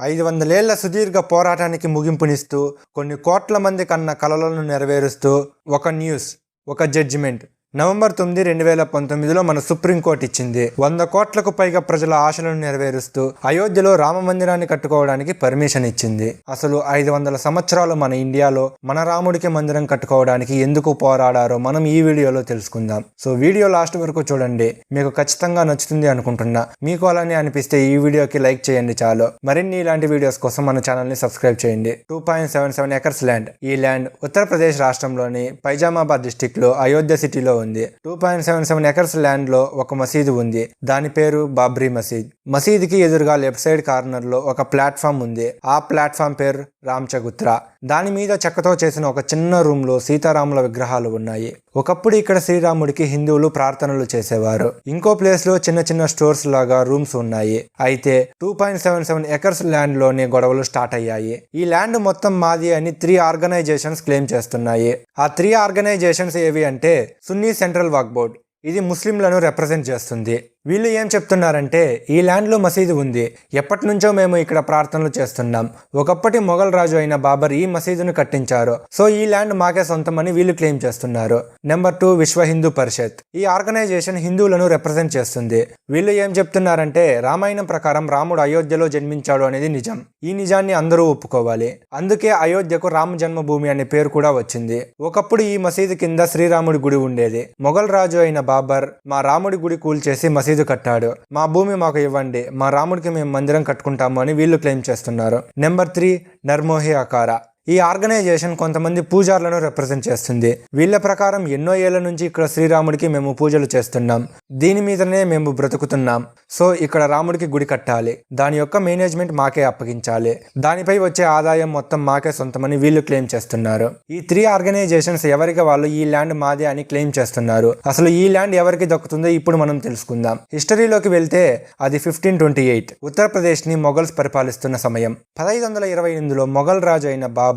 500 ఏళ్ల సుదీర్ఘ పోరాటానికి ముగింపునిస్తూ కొన్ని కోట్ల మంది కన్న కలలను నెరవేరుస్తూ ఒక న్యూస్, ఒక జడ్జిమెంట్ నవంబర్ 9, 2019లో మన సుప్రీంకోర్టు ఇచ్చింది. 100 కోట్లకు పైగా ప్రజల ఆశలను నెరవేరుస్తూ అయోధ్యలో రామ మందిరాన్ని కట్టుకోవడానికి పర్మిషన్ ఇచ్చింది. అసలు 500 సంవత్సరాలు మన ఇండియాలో మన రాముడికి మందిరం కట్టుకోవడానికి ఎందుకు పోరాడారో మనం ఈ వీడియోలో తెలుసుకుందాం. సో వీడియో లాస్ట్ వరకు చూడండి, మీకు ఖచ్చితంగా నచ్చుతుంది అనుకుంటున్నా. మీకు అలానే అనిపిస్తే ఈ వీడియోకి లైక్ చేయండి చాలు. మరిన్ని ఇలాంటి వీడియోస్ కోసం మన ఛానల్ ని సబ్స్క్రైబ్ చేయండి. 2.77 ఎకర్స్ ల్యాండ్. ఈ ల్యాండ్ ఉత్తరప్రదేశ్ రాష్ట్రంలోని ఫైజామాబాద్ డిస్టిక్ లో అయోధ్య సిటీలో ఉంది. 2.77 ఎకర్స్ ల్యాండ్ లో ఒక మసీదు ఉంది. దాని పేరు బాబ్రీ మసీద్. మసీదుకి ఎదురుగా లెఫ్ట్ సైడ్ కార్నర్ లో ఒక ప్లాట్ఫామ్ ఉంది. ఆ ప్లాట్ఫామ్ పేరు రామ్ చగుత్రా. దాని మీద చెక్కతో చేసిన ఒక చిన్న రూమ్ లో సీతారాముల విగ్రహాలు ఉన్నాయి. ఒకప్పుడు ఇక్కడ శ్రీరాముడికి హిందువులు ప్రార్థనలు చేసేవారు. ఇంకో ప్లేస్ లో చిన్న చిన్న స్టోర్స్ లాగా రూమ్స్ ఉన్నాయి. అయితే 2.77 ఎకర్స్ ల్యాండ్ లోనే గొడవలు స్టార్ట్ అయ్యాయి. ఈ ల్యాండ్ మొత్తం మాది అని 3 ఆర్గనైజేషన్స్ క్లెయిమ్ చేస్తున్నాయి. ఆ 3 ఆర్గనైజేషన్స్ ఏవి అంటే సున్నీ సెంట్రల్ వక్ఫ్ బోర్డ్. ఇది ముస్లింలను రిప్రజెంట్ చేస్తుంది. వీళ్ళు ఏం చెప్తున్నారంటే ఈ ల్యాండ్లో మసీదు ఉంది, ఎప్పటి నుంచో మేము ఇక్కడ ప్రార్థనలు చేస్తున్నాం. ఒకప్పటి మొఘల్ రాజు అయిన బాబర్ ఈ మసీదును కట్టించారు, సో ఈ ల్యాండ్ మాకే సొంతమని వీళ్ళు క్లెయిమ్ చేస్తున్నారు. నెంబర్ 2 విశ్వ హిందూ పరిషత్. ఈ ఆర్గనైజేషన్ హిందువులను రిప్రజెంట్ చేస్తుంది. వీళ్ళు ఏం చెప్తున్నారంటే రామాయణం ప్రకారం రాముడు అయోధ్యలో జన్మించాడు అనేది నిజం. ఈ నిజాన్ని అందరూ ఒప్పుకోవాలి. అందుకే అయోధ్యకు రామ జన్మభూమి అనే పేరు కూడా వచ్చింది. ఒకప్పుడు ఈ మసీదు కింద శ్రీరాముడి గుడి ఉండేది. మొఘల్ రాజు అయిన బాబర్ మా రాముడి గుడి కూల్చేసి మసీదు కట్టాడు, మా భూమి మాకు ఇవ్వండి, మా రాముడికి మేము మందిరం కట్టుకుంటాము అని వీళ్ళు క్లెయిమ్ చేస్తున్నారు. నెంబర్ 3 నర్మోహి అఖారా. ఈ ఆర్గనైజేషన్ కొంతమంది పూజారులను రిప్రజెంట్ చేస్తుంది. వీళ్ళ ప్రకారం ఎన్నో ఏళ్ల నుంచి ఇక్కడ శ్రీరాముడికి మేము పూజలు చేస్తున్నాం, దీని మీదనే మేము బ్రతుకుతున్నాం, సో ఇక్కడ రాముడికి గుడి కట్టాలి, దాని యొక్క మేనేజ్మెంట్ మాకే అప్పగించాలి, దానిపై వచ్చే ఆదాయం మొత్తం మాకే సొంతమని వీళ్ళు క్లెయిమ్ చేస్తున్నారు. ఈ 3 ఆర్గనైజేషన్స్ ఎవరికి వాళ్ళు ఈ ల్యాండ్ మాదే అని క్లెయిమ్ చేస్తున్నారు. అసలు ఈ ల్యాండ్ ఎవరికి దక్కుతుందో ఇప్పుడు మనం తెలుసుకుందాం. హిస్టరీలోకి వెళ్తే అది 1528 ఉత్తరప్రదేశ్ ని మొఘల్స్ పరిపాలిస్తున్న సమయం. 1528లో మొఘల్ రాజు అయిన బాబర్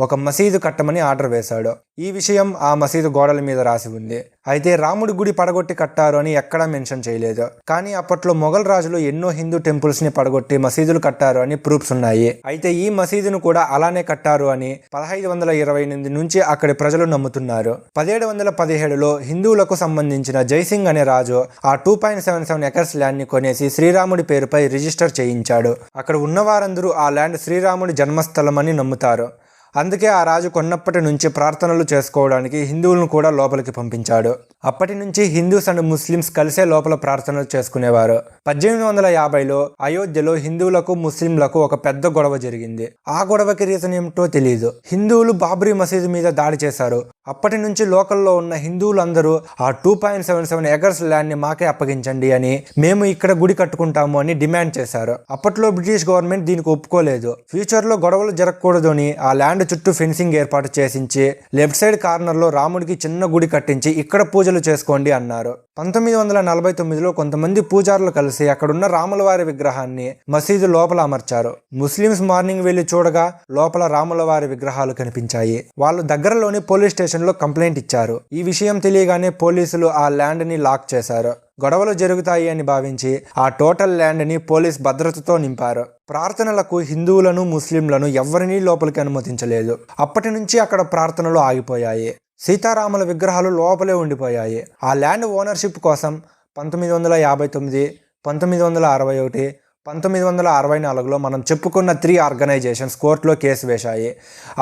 ఒక మసీదు కట్టమని ఆర్డర్ వేశాడు. ఈ విషయం ఆ మసీదు గోడల మీద రాసి ఉంది. అయితే రాముడి గుడి పడగొట్టి కట్టారు అని ఎక్కడా మెన్షన్ చేయలేదు. కానీ అప్పట్లో మొఘల్ రాజులు ఎన్నో హిందూ టెంపుల్స్ ని పడగొట్టి మసీదులు కట్టారు అని ప్రూఫ్స్ ఉన్నాయి. అయితే ఈ మసీదును కూడా అలానే కట్టారు అని 1528 నుంచి అక్కడి ప్రజలు నమ్ముతున్నారు. 1717లో హిందువులకు సంబంధించిన జైసింగ్ అనే రాజు ఆ 2.77 ఎకర్స్ ల్యాండ్ ని కొనేసి శ్రీరాముడి పేరుపై రిజిస్టర్ చేయించాడు. అక్కడ ఉన్నవారందరూ ఆ ల్యాండ్ శ్రీరాముడి జన్మస్థలం అని నమ్ముతారు. అందుకే ఆ రాజు కొన్నప్పటి నుంచి ప్రార్థనలు చేసుకోవడానికి హిందువులను కూడా లోపలికి పంపించాడు. అప్పటి నుంచి హిందూస్ అండ్ ముస్లిమ్స్ కలిసే లోపల ప్రార్థనలు చేసుకునేవారు. 1850లో అయోధ్యలో హిందువులకు ముస్లింలకు ఒక పెద్ద గొడవ జరిగింది. ఆ గొడవకి రీజన్ ఏమిటో తెలియదు. హిందువులు బాబ్రీ మసీదు మీద దాడి చేశారు. అప్పటి నుంచి లోకల్లో ఉన్న హిందువులందరూ ఆ 2.77 ఎకర్స్ ల్యాండ్ ని మాకే అప్పగించండి అని, మేము ఇక్కడ గుడి కట్టుకుంటాము అని డిమాండ్ చేశారు. అప్పట్లో బ్రిటిష్ గవర్నమెంట్ దీనికి ఒప్పుకోలేదు. ఫ్యూచర్ లో గొడవలు జరగకూడదు అని ఆ ల్యాండ్ చుట్టూ ఫెన్సింగ్ ఏర్పాటు చేసించి లెఫ్ట్ సైడ్ కార్నర్ లో రాముడికి చిన్న గుడి కట్టించి ఇక్కడ పూజలు చేసుకోండి అన్నారు. 1949లో కొంతమంది పూజారులు కలిసి అక్కడున్న రాముల వారి విగ్రహాన్ని మసీదు లోపల అమర్చారు. ముస్లిమ్స్ మార్నింగ్ వెళ్లి చూడగా లోపల రాముల వారి విగ్రహాలు కనిపించాయి. వాళ్ళు దగ్గరలోని పోలీస్ స్టేషన్ లో కంప్లైంట్ ఇచ్చారు. ఈ విషయం తెలియగానే పోలీసులు ఆ ల్యాండ్ ని లాక్ చేశారు. గొడవలు జరుగుతాయి అని భావించి ఆ టోటల్ ల్యాండ్ ని పోలీస్ భద్రతతో నింపారు. ప్రార్థనలకు హిందువులను ముస్లింలను ఎవరినీ లోపలికి అనుమతించలేదు. అప్పటి నుంచి అక్కడ ప్రార్థనలు ఆగిపోయాయి. సీతారాముల విగ్రహాలు లోపలే ఉండిపోయాయి. ఆ ల్యాండ్ ఓనర్షిప్ కోసం 1959, 1961, 1964లో మనం చెప్పుకున్న 3 ఆర్గనైజేషన్స్ కోర్టులో కేసు వేశాయి.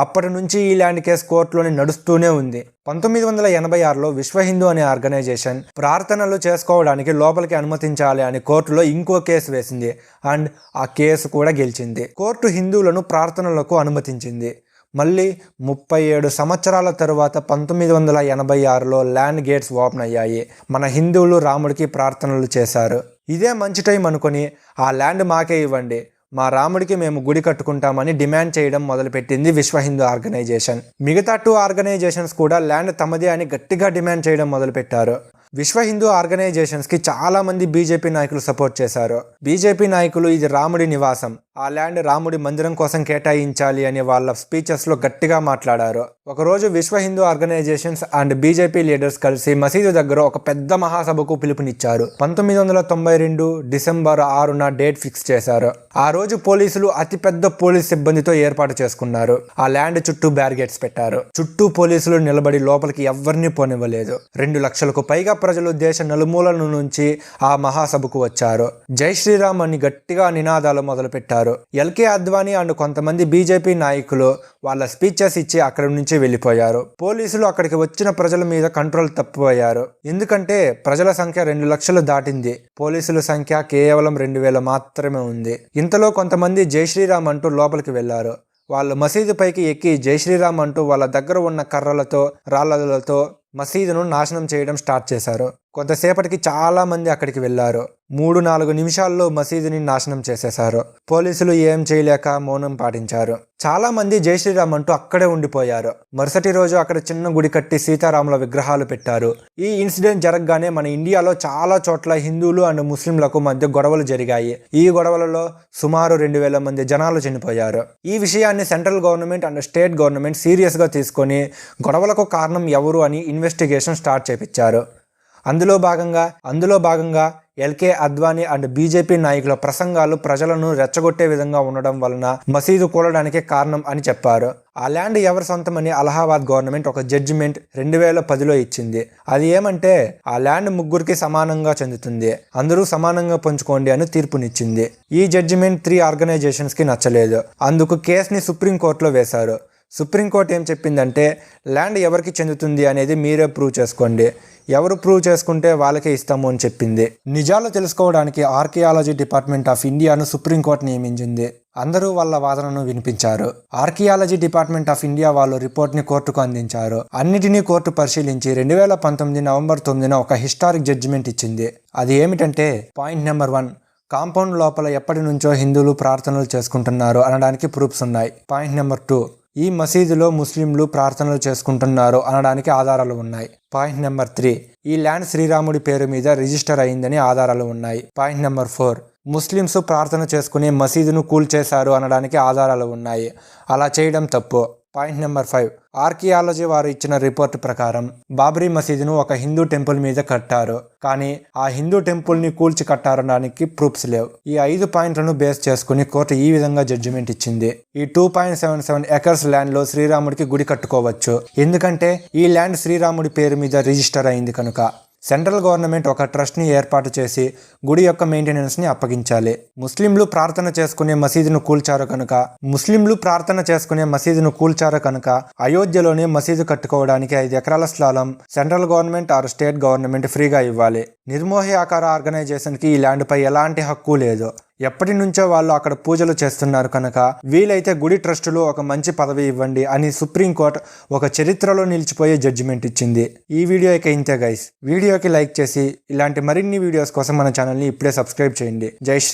అప్పటి నుంచి ఈ ల్యాండ్ కేసు కోర్టులోనే నడుస్తూనే ఉంది. 1986లో విశ్వ హిందూ అనే ఆర్గనైజేషన్ ప్రార్థనలు చేసుకోవడానికి లోపలికి అనుమతించాలి అని కోర్టులో ఇంకో కేసు వేసింది అండ్ ఆ కేసు కూడా గెలిచింది. కోర్టు హిందువులను ప్రార్థనలకు అనుమతించింది. మళ్ళీ 37 సంవత్సరాల తరువాత 1986లో ల్యాండ్ గేట్స్ ఓపెన్ అయ్యాయి. మన హిందువులు రాముడికి ప్రార్థనలు చేశారు. ఇదే మంచి టైం అనుకుని ఆ ల్యాండ్ మాకే ఇవ్వండి, మా రాముడికి మేము గుడి కట్టుకుంటామని డిమాండ్ చేయడం మొదలుపెట్టింది విశ్వ హిందూ ఆర్గనైజేషన్. మిగతా 2 ఆర్గనైజేషన్స్ కూడా ల్యాండ్ తమదే అని గట్టిగా డిమాండ్ చేయడం మొదలుపెట్టారు. విశ్వ హిందూ ఆర్గనైజేషన్స్ కి చాలా మంది బీజేపీ నాయకులు సపోర్ట్ చేశారు. బీజేపీ నాయకులు ఇది రాముడి నివాసం, ఆ ల్యాండ్ రాముడి మందిరం కోసం కేటాయించాలి అని వాళ్ళ స్పీచెస్లో గట్టిగా మాట్లాడారు. ఒకరోజు Vishwa Hindu organisations and BJP leaders కలిసి మసీదు దగ్గర ఒక పెద్ద మహాసభకు పిలుపునిచ్చారు. 1992 డిసెంబర్ 6న డేట్ ఫిక్స్ చేశారు. ఆ రోజు పోలీసులు అతిపెద్ద పోలీస్ సిబ్బందితో ఏర్పాటు చేసుకున్నారు. ఆ ల్యాండ్ చుట్టూ బ్యారిగేట్స్ పెట్టారు. చుట్టూ పోలీసులు నిలబడి లోపలికి ఎవ్వరినీ పోనివ్వలేదు. 2 లక్షలకు పైగా ప్రజలు దేశ నలుమూలల నుంచి ఆ మహాసభకు వచ్చారు. జై శ్రీరామ్ అని గట్టిగా నినాదాలు మొదలుపెట్టారు. ఎల్కే అద్వానీ అండ్ కొంతమంది బీజేపీ నాయకులు వాళ్ళ స్పీచెస్ ఇచ్చి అక్కడి నుంచి వెళ్ళిపోయారు. పోలీసులు అక్కడికి వచ్చిన ప్రజల మీద కంట్రోల్ తప్పిపోయారు. ఎందుకంటే ప్రజల సంఖ్య 2 లక్షలు దాటింది. పోలీసుల సంఖ్య కేవలం 2000 మాత్రమే ఉంది. ఇంతలో కొంతమంది జై శ్రీరామ్ అంటూ లోపలికి వెళ్లారు. వాళ్ళు మసీదు పైకి ఎక్కి జై శ్రీరామ్ అంటూ వాళ్ళ దగ్గర ఉన్న కర్రలతో రాళ్లతో మసీదును నాశనం చేయడం స్టార్ట్ చేశారు. కొంతసేపటికి చాలా మంది అక్కడికి వెళ్లారు. 3-4 నిమిషాల్లో మసీదుని నాశనం చేసేశారు. పోలీసులు ఏం చేయలేక మౌనం పాటించారు. చాలా మంది జై శ్రీరామ్ అంటూ అక్కడే ఉండిపోయారు. మరుసటి రోజు అక్కడ చిన్న గుడి కట్టి సీతారాముల విగ్రహాలు పెట్టారు. ఈ ఇన్సిడెంట్ జరగగానే మన ఇండియాలో చాలా చోట్ల హిందువులు అండ్ ముస్లింలకు మధ్య గొడవలు జరిగాయి. ఈ గొడవలలో సుమారు 2000 మంది జనాలు చనిపోయారు. ఈ విషయాన్ని central government and state government serious గా తీసుకొని గొడవలకు కారణం ఎవరు అని ఇన్వెస్టిగేషన్ స్టార్ట్ చేపించారు. అందులో భాగంగా ఎల్కే అద్వానీ అండ్ బీజేపీ నాయకుల ప్రసంగాలు ప్రజలను రెచ్చగొట్టే విధంగా ఉండడం వలన మసీదు కూలడానికి కారణం అని చెప్పారు. ఆ ల్యాండ్ ఎవరి సొంతమని అలహాబాద్ గవర్నమెంట్ ఒక జడ్జిమెంట్ 2010లో ఇచ్చింది. అది ఏమంటే ఆ ల్యాండ్ ముగ్గురికి సమానంగా చెందుతుంది, అందరూ సమానంగా పంచుకోండి అని తీర్పునిచ్చింది. ఈ జడ్జిమెంట్ 3 ఆర్గనైజేషన్స్ కి నచ్చలేదు. అందుకు కేసుని సుప్రీంకోర్టులో వేశారు. సుప్రీంకోర్టు ఏం చెప్పిందంటే ల్యాండ్ ఎవరికి చెందుతుంది అనేది మీరే ప్రూవ్ చేసుకోండి, ఎవరు ప్రూవ్ చేసుకుంటే వాళ్ళకే ఇస్తాము అని చెప్పింది. నిజాలు తెలుసుకోవడానికి ఆర్కియాలజీ డిపార్ట్మెంట్ ఆఫ్ ఇండియాను సుప్రీంకోర్టు నియమించింది. అందరూ వాళ్ళ వాదనను వినిపించారు. ఆర్కియాలజీ డిపార్ట్మెంట్ ఆఫ్ ఇండియా వాళ్ళు రిపోర్ట్ని కోర్టుకు అందించారు. అన్నిటినీ కోర్టు పరిశీలించి 2019 నవంబర్ 9న ఒక హిస్టారిక్ జడ్జిమెంట్ ఇచ్చింది. అది ఏమిటంటే పాయింట్ నెంబర్ 1, కాంపౌండ్ లోపల ఎప్పటి నుంచో హిందువులు ప్రార్థనలు చేసుకుంటున్నారు అనడానికి ప్రూఫ్స్ ఉన్నాయి. పాయింట్ నెంబర్ 2, ఈ మసీదులో ముస్లింలు ప్రార్థనలు చేసుకుంటున్నారు అనడానికి ఆధారాలు ఉన్నాయి. పాయింట్ నెంబర్ 3, ఈ ల్యాండ్ శ్రీరాముడి పేరు మీద రిజిస్టర్ అయిందని ఆధారాలు ఉన్నాయి. పాయింట్ నెంబర్ 4, ముస్లింస్ ప్రార్థన చేసుకునే మసీదును కూల్చేశారు అనడానికి ఆధారాలు ఉన్నాయి. అలా చేయడం తప్పు. పాయింట్ నెంబర్ 5, ఆర్కియాలజీ వారు ఇచ్చిన రిపోర్ట్ ప్రకారం బాబ్రీ మసీదును ఒక హిందూ టెంపుల్ మీద కట్టారు, కానీ ఆ హిందూ టెంపుల్ని కూల్చి కట్టారనడానికి ప్రూఫ్స్ లేవు. ఈ 5 పాయింట్లను బేస్ చేసుకుని కోర్టు ఈ విధంగా జడ్జిమెంట్ ఇచ్చింది. ఈ 2.77 ఎకర్స్ ల్యాండ్ లో శ్రీరాముడికి గుడి కట్టుకోవచ్చు, ఎందుకంటే ఈ ల్యాండ్ శ్రీరాముడి పేరు మీద రిజిస్టర్ అయింది కనుక. సెంట్రల్ గవర్నమెంట్ ఒక ట్రస్ట్ని ఏర్పాటు చేసి గుడి యొక్క మెయింటెనెన్స్ని అప్పగించాలి. ముస్లింలు ప్రార్థన చేసుకునే మసీదును కూల్చారు కనుక అయోధ్యలోనే మసీదు కట్టుకోవడానికి 5 ఎకరాల స్థలం central government or state government ఫ్రీగా ఇవ్వాలి. నిర్మోహి ఆకార ఆర్గనైజేషన్కి ఈ ల్యాండ్ పై ఎలాంటి హక్కు లేదు. ఎప్పటి నుంచో వాళ్ళు అక్కడ పూజలు చేస్తున్నారు కనుక వీలైతే గుడి ట్రస్టులో ఒక మంచి పదవి ఇవ్వండి అని సుప్రీంకోర్టు ఒక చరిత్రలో నిలిచిపోయే జడ్జిమెంట్ ఇచ్చింది. ఈ వీడియో ఇక ఇంతే గైస్. వీడియోకి లైక్ చేసి ఇలాంటి మరిన్ని వీడియోస్ కోసం మన ఛానల్ని ఇప్పుడే సబ్స్క్రైబ్ చేయండి. జై శ్రీ